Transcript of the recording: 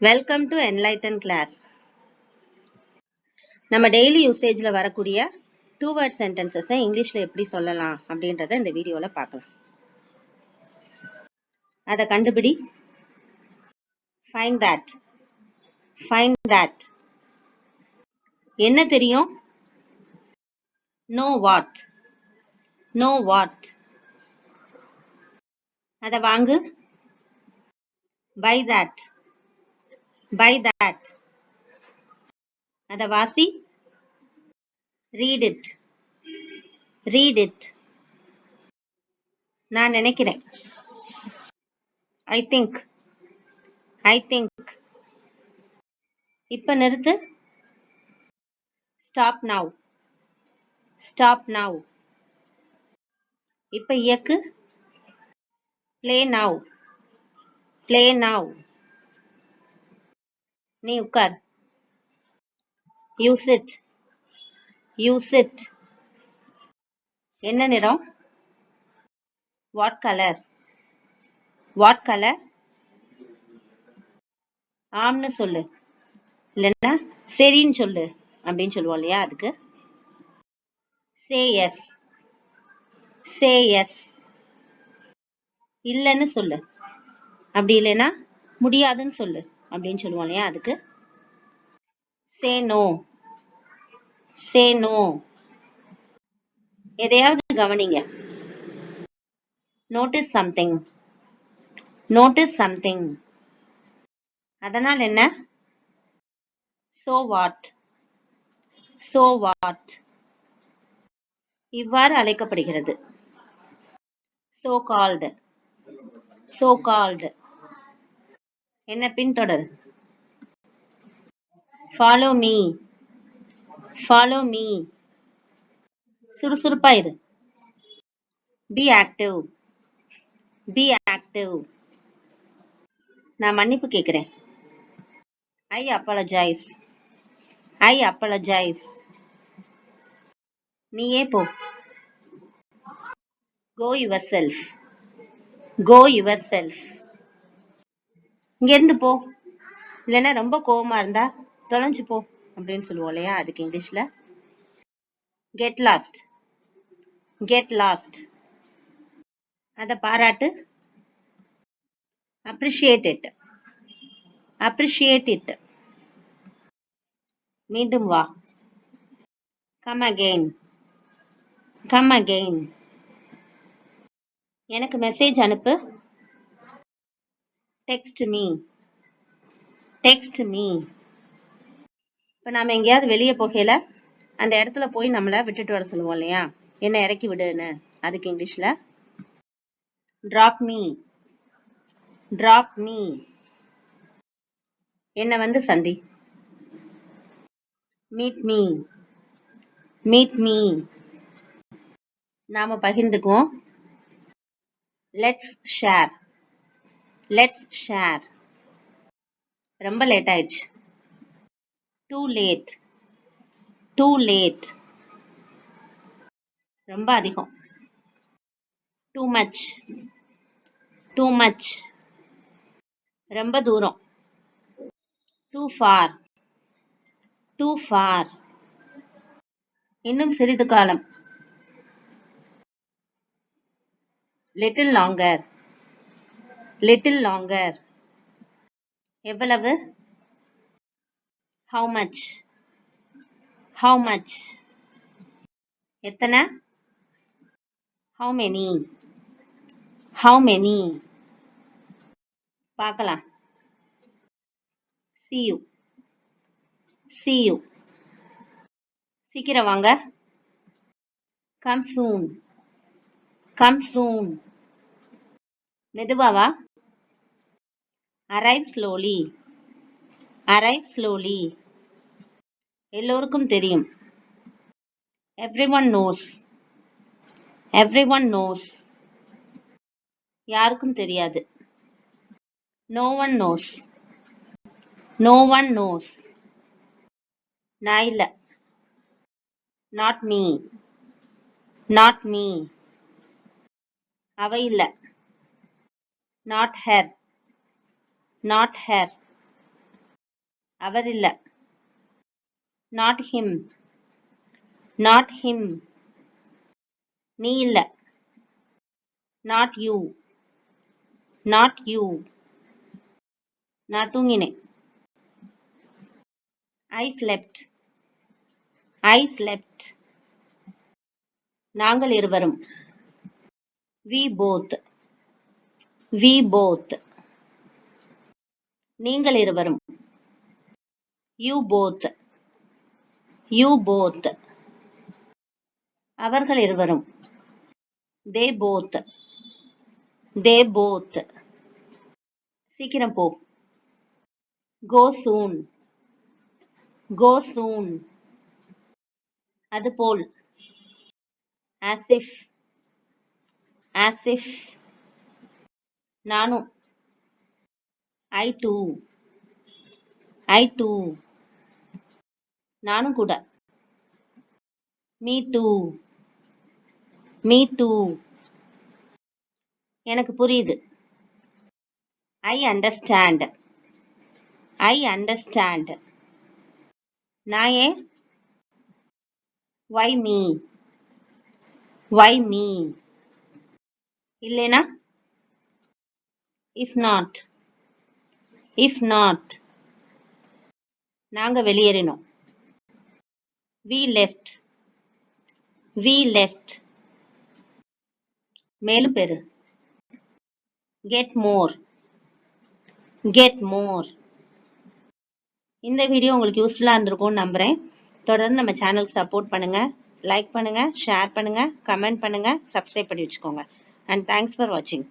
Welcome to enlighten class. நம்ம daily யூசேஜ்ல வரக்கூடிய two word sentences இங்கிலீஷ்ல எப்படி சொல்லலாம் அப்படின்றத இந்த வீடியோல பார்க்கலாம். அத கண்டுபிடி. find that. என்ன தெரியும்? know what. அத வாங்கு. buy that. அத வாசி. read it. நான் நினைக்கிறேன். I think. இப்ப நிறுத்து. stop now. இப்ப இயக்கு. play now. நீ உட்கார். use it. என்ன நிறம்? what color? ஆம்னு சொல்லு, இல்லைன்னா சரின்னு சொல்லு அப்படின்னு சொல்லுவோம் இல்லையா, அதுக்கு say yes. இல்லைன்னு சொல்லு, அப்படி இல்லைன்னா முடியாதுன்னு சொல்லு அப்படின்னு சொல்லுவோம் இல்லையா, அதுக்கு say no. எதையாவது கவனிங்க. notice something. அதனால் என்ன? so what. இவ்வாறு அழைக்கப்படுகிறது. so called. என்ன பின்தொடர்? follow me. சுறுசுறுப்பா இரு. be active. நான் மன்னிப்பு கேட்கிறேன். I apologize. நீயே போ. go yourself. இங்க இருந்து போ, இல்லைன்னா ரொம்ப கோவமா இருந்தா தொலைஞ்சு போ அப்படின்னு சொல்லுவோம் இல்லையா, அதுக்கு இங்கிலீஷ்ல get lost. அத பாராட்டு. appreciate it. மீண்டும் வா. come again. எனக்கு மெசேஜ் அனுப்பு. text me. இப்ப நாம எங்கேயாவது வெளியே போகையில அந்த இடத்துல போய் நம்மள விட்டுட்டு வர சொல்லுவோம் இல்லையா, என்ன இறக்கி விடுன்னு, அதுக்கு இங்கிலீஷ்ல drop me. என்ன வந்து சந்தி. meet me. நாம பகிர்ந்துக்குவோம். let's share. ரொம்ப லேட் ஆயிடுச்சு. too late. ரொம்ப அதிகம். too much. ரொம்ப தூரம். too far. இன்னும் சிறிது காலம். little longer. எவ்வளவு? how much. எத்தனை? how many. பார்க்கலாம். see you. சீக்கிரம் வாங்க. come soon. மெதுவா வா. arrive slowly. எல்லோருக்கும் தெரியும். everyone knows. யாருக்கும் தெரியாது. no one knows. நான் இல்ல. not me. அவ இல்ல. not her. அவர் இல்ல. not him. not him. நீ இல்ல. not you. not you. நான் தூங்கினேன். I slept. I slept. நாங்கள் இருவரும். we both. we both. நீங்கள் இருவரும். you both. you both. அவர்கள் இருவரும். they both. they both. சீக்கிரம் போ. go soon. go soon. அதுபோல். as if. as if. நானும். I too. I too. நானும் கூட. me too. me too. எனக்கு புரியுது. I understand. I understand. நான் ஏன்? why me. why me. இல்லைனா? if not. if not. நாங்க வெளியேறினோம். we left. we left. மேலும் பெரு. get more. get more. இந்த வீடியோ உங்களுக்கு யூஸ்ஃபுல்லா இருந்திருக்கும்னு நம்புறேன். தொடர்ந்து நம்ம சேனலுக்கு சப்போர்ட் பண்ணுங்க, லைக் பண்ணுங்க, ஷேர் பண்ணுங்க, கமெண்ட் பண்ணுங்க, சப்ஸ்கிரைப் பண்ணி வச்சுக்கோங்க. and thanks for watching.